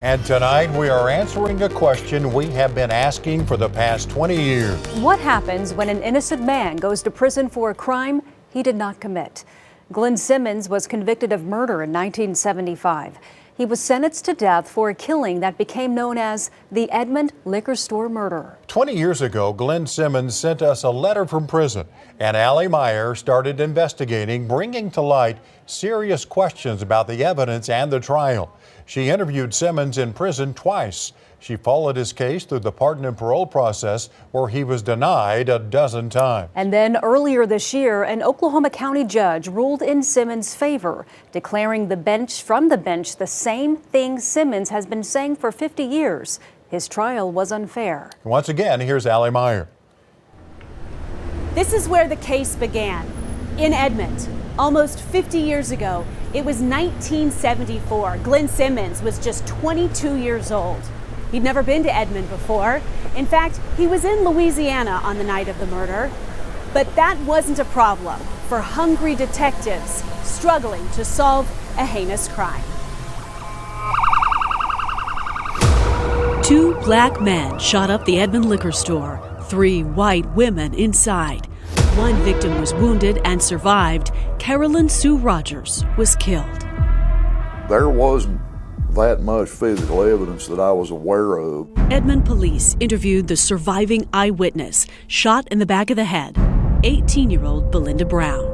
And tonight we are answering a question we have been asking for the past 20 years. What happens when an innocent man goes to prison for a crime he did not commit? Glenn Simmons was convicted of murder in 1975. He was sentenced to death for a killing that became known as the Edmond liquor store murder. 20 years ago, Glenn Simmons sent us a letter from prison, and Allie Meyer started investigating, bringing to light serious questions about the evidence and the trial. She interviewed Simmons in prison twice. She followed his case through the pardon and parole process, where he was denied a dozen times. And then earlier this year, an Oklahoma County judge ruled in Simmons' favor, declaring from the bench the same thing Simmons has been saying for 50 years. His trial was unfair. Once again, here's Allie Meyer. This is where the case began, in Edmond. Almost 50 years ago, it was 1974. Glenn Simmons was just 22 years old. He'd never been to Edmond before. In fact, he was in Louisiana on the night of the murder. But that wasn't a problem for hungry detectives struggling to solve a heinous crime. Two black men shot up the Edmond liquor store, 3 white women inside. One victim was wounded and survived. Carolyn Sue Rogers was killed. There wasn't that much physical evidence that I was aware of. Edmond police interviewed the surviving eyewitness, shot in the back of the head, 18-year-old Belinda Brown.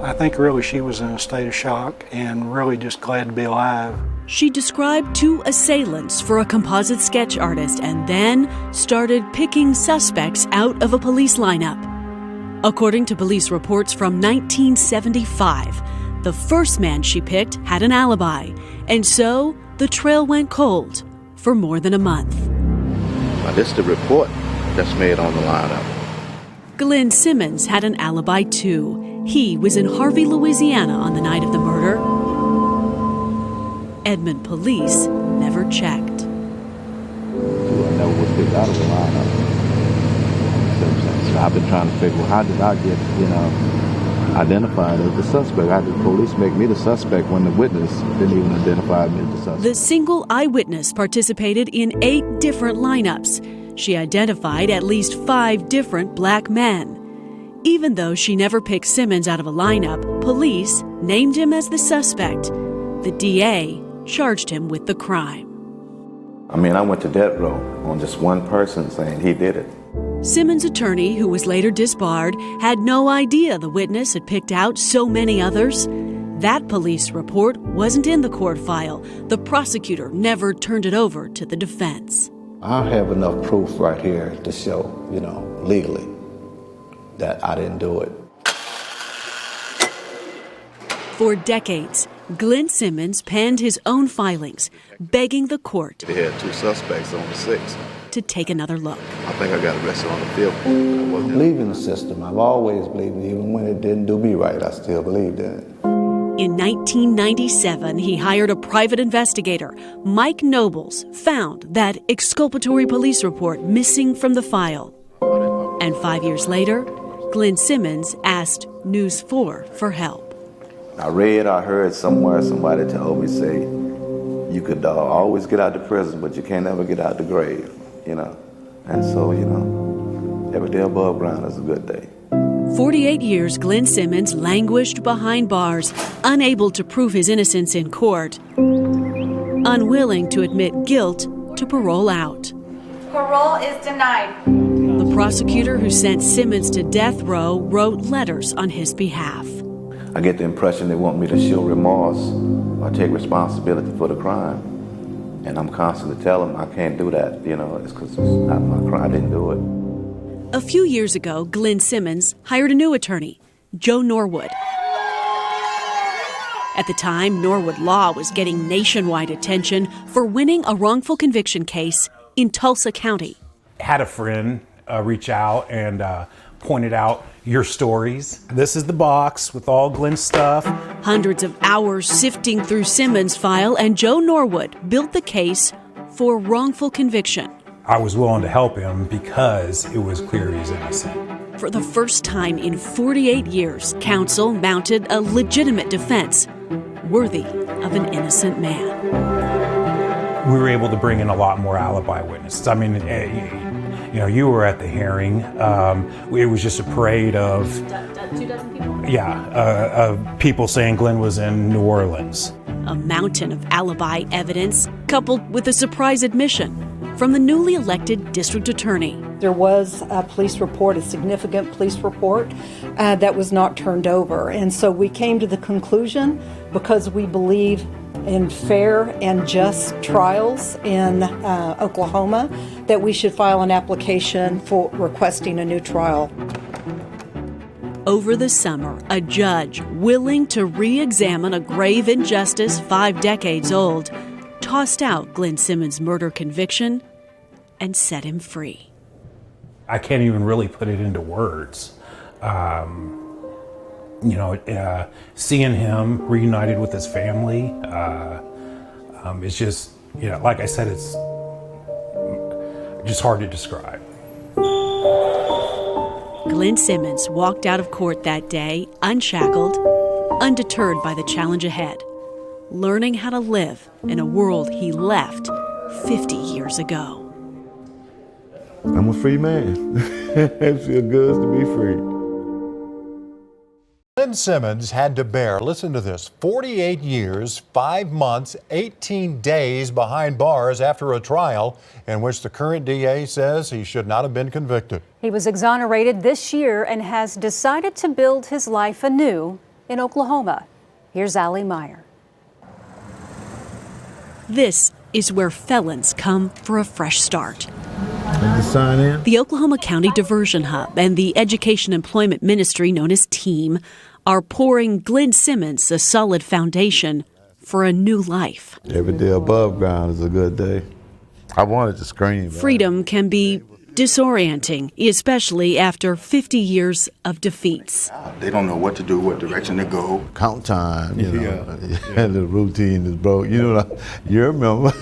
I think really she was in a state of shock and really just glad to be alive. She described 2 assailants for a composite sketch artist and then started picking suspects out of a police lineup. According to police reports from 1975, the first man she picked had an alibi, and so the trail went cold for more than a month. Now, this is the report that's made on the lineup. Glenn Simmons had an alibi too. He was in Harvey, Louisiana on the night of the murder. Edmond police never checked. I never was picked out of the lineup. So I've been trying to figure out how did I get, identified as the suspect? How did the police make me the suspect when the witness didn't even identify me as the suspect? The single eyewitness participated in 8 different lineups. She identified at least 5 different black men. Even though she never picked Simmons out of a lineup, police named him as the suspect. The DA charged him with the crime. I went to death row on just one person saying he did it. Simmons' attorney, who was later disbarred, had no idea the witness had picked out so many others. That police report wasn't in the court file. The prosecutor never turned it over to the defense. I have enough proof right here to show, legally that I didn't do it. For decades, Glenn Simmons penned his own filings, begging the court They had 2 suspects on the 6. to take another look. I think I got arrested on the 5th. I believe in the system. I've always believed in it. Even when it didn't do me right, I still believed in it. In 1997, he hired a private investigator. Mike Nobles found that exculpatory police report missing from the file. And 5 years later, Glenn Simmons asked News 4 for help. I heard somewhere somebody told me, say, you could always get out of prison, but you can't ever get out the grave, And so, every day above ground is a good day. 48 years, Glenn Simmons languished behind bars, unable to prove his innocence in court, unwilling to admit guilt to parole out. Parole is denied. The prosecutor who sent Simmons to death row wrote letters on his behalf. I get the impression they want me to show remorse or take responsibility for the crime. And I'm constantly telling them I can't do that, it's because it's not my crime, I didn't do it. A few years ago, Glenn Simmons hired a new attorney, Joe Norwood. At the time, Norwood Law was getting nationwide attention for winning a wrongful conviction case in Tulsa County. Had a friend reach out and pointed out your stories. This is the box with all Glenn's stuff. Hundreds of hours sifting through Simmons' file, and Joe Norwood built the case for wrongful conviction. I was willing to help him because it was clear he's innocent. For the first time in 48 years, counsel mounted a legitimate defense worthy of an innocent man. we were able to bring in a lot more alibi witnesses. I mean, you know, you were at the hearing. It was just a parade of 2,000 people? Yeah, of people saying Glenn was in New Orleans. A mountain of alibi evidence coupled with a surprise admission from the newly elected district attorney. There was a police report, a significant police report, that was not turned over. And so we came to the conclusion, because we believe in fair and just trials in Oklahoma, that we should file an application for requesting a new trial. Over the summer, a judge willing to re-examine a grave injustice 5 decades old tossed out Glenn Simmons' murder conviction and set him free. I can't even really put it into words. You know, seeing him reunited with his family, it's just, you know, like I said, it's just hard to describe. Glenn Simmons walked out of court that day unshackled, undeterred by the challenge ahead, learning how to live in a world he left 50 years ago. I'm a free man. It feels good to be free. Glenn Simmons had to bear, listen to this, 48 years, 5 months, 18 days behind bars after a trial in which the current DA says he should not have been convicted. He was exonerated this year and has decided to build his life anew in Oklahoma. Here's Allie Meyer. This is where felons come for a fresh start. Sign in. The Oklahoma County Diversion Hub and the Education Employment Ministry, known as TEAM, are pouring Glenn Simmons a solid foundation for a new life. Every day above ground is a good day. I wanted to scream. Freedom can be disorienting, especially after 50 years of defeats. They don't know what to do, what direction to go. Count time, you know, and the routine is broke. You know, you remember.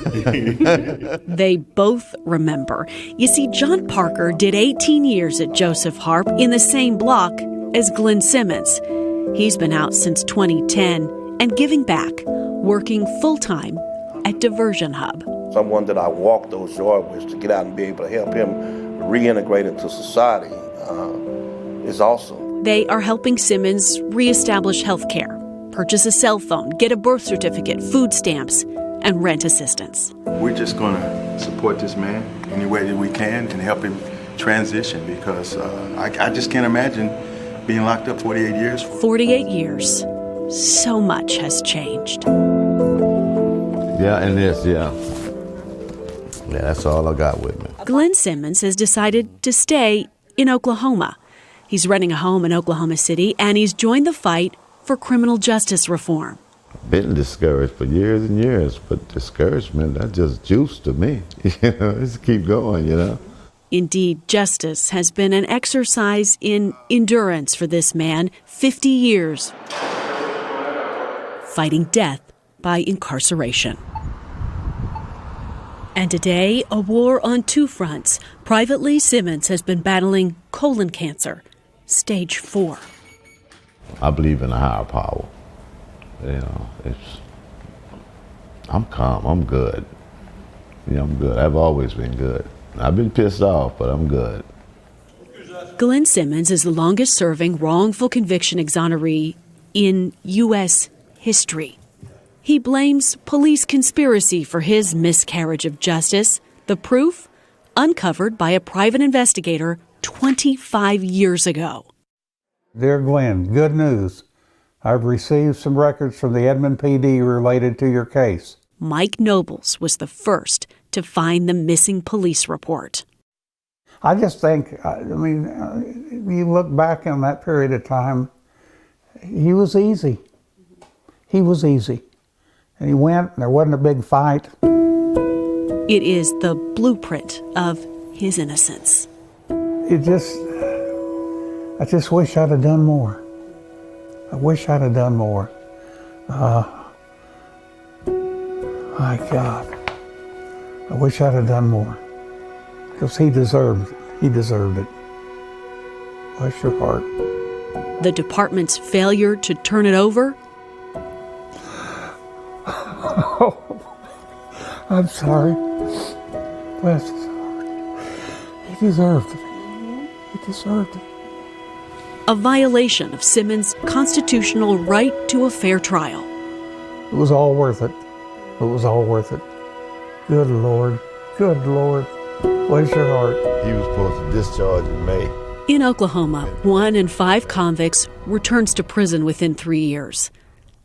They both remember. You see, John Parker did 18 years at Joseph Harp in the same block as Glenn Simmons. He's been out since 2010 and giving back, working full-time at Diversion Hub. Someone that I walked those yards to get out and be able to help him reintegrate into society is awesome. They are helping Simmons reestablish health care, purchase a cell phone, get a birth certificate, food stamps, and rent assistance. We're just going to support this man any way that we can and help him transition, because I just can't imagine being locked up 48 years. 48 years. So much has changed. Yeah, and this, yeah, that's all I got with me. Glenn Simmons has decided to stay in Oklahoma. He's renting a home in Oklahoma City, and he's joined the fight for criminal justice reform. Been discouraged for years and years, but discouragement, that's just juice to me. You know, just keep going, you know. Indeed, justice has been an exercise in endurance for this man, 50 years, fighting death by incarceration. And today, a war on two fronts. Privately, Simmons has been battling colon cancer, stage 4. I believe in a higher power. You know, I'm calm, I'm good. You know, I'm good. I've always been good. I've been pissed off, but I'm good. Glenn Simmons is the longest-serving wrongful conviction exoneree in U.S. history. He blames police conspiracy for his miscarriage of justice. The proof? Uncovered by a private investigator 25 years ago. Dear Glenn, good news. I've received some records from the Edmond PD related to your case. Mike Nobles was the first to find the missing police report. I just think, you look back on that period of time, he was easy. He was easy. And he went, and there wasn't a big fight. It is the blueprint of his innocence. I just wish I'd have done more. I wish I'd have done more. My God. I wish I'd have done more. Because he deserved it. Bless your heart. The department's failure to turn it over? I'm sorry. Bless his heart. He deserved it. He deserved it. A violation of Simmons' constitutional right to a fair trial. It was all worth it. It was all worth it. Good Lord. Good Lord. Bless your heart. He was supposed to discharge in May. In Oklahoma, 1 in 5 convicts returns to prison within 3 years.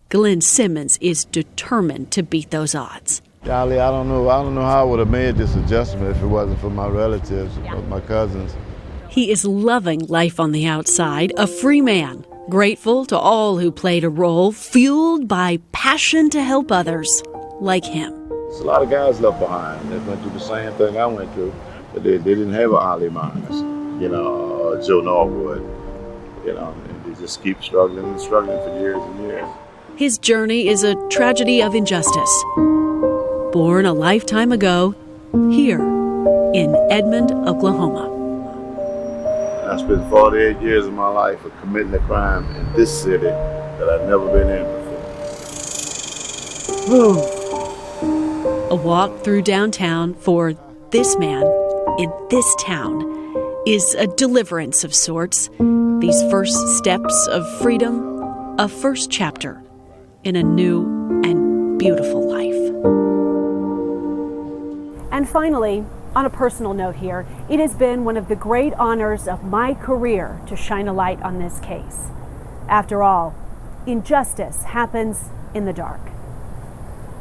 Glenn Simmons is determined to beat those odds. Golly, I don't know how I would have made this adjustment if it wasn't for my relatives, my cousins. He is loving life on the outside, a free man, grateful to all who played a role, fueled by passion to help others like him. There's a lot of guys left behind that went through the same thing I went through, but they didn't have an Ali Myers, Joe Norwood, and they just keep struggling and struggling for years and years. His journey is a tragedy of injustice. Born a lifetime ago, here in Edmond, Oklahoma. I spent 48 years of my life of committing a crime in this city that I've never been in before. A walk through downtown for this man in this town is a deliverance of sorts. These first steps of freedom, a first chapter in a new and beautiful life. And finally, on a personal note here, it has been one of the great honors of my career to shine a light on this case. After all, injustice happens in the dark.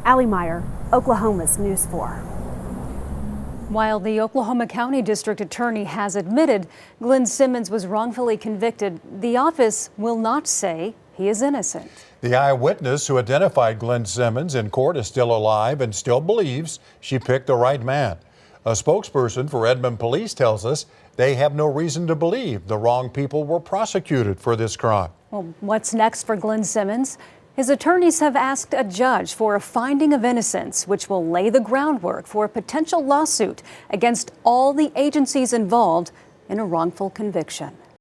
Allie Meyer, Oklahoma's News 4. While the Oklahoma County District Attorney has admitted Glenn Simmons was wrongfully convicted, the office will not say he is innocent. The eyewitness who identified Glenn Simmons in court is still alive and still believes she picked the right man. A spokesperson for Edmond Police tells us they have no reason to believe the wrong people were prosecuted for this crime. Well, what's next for Glenn Simmons? His attorneys have asked a judge for a finding of innocence, which will lay the groundwork for a potential lawsuit against all the agencies involved in a wrongful conviction.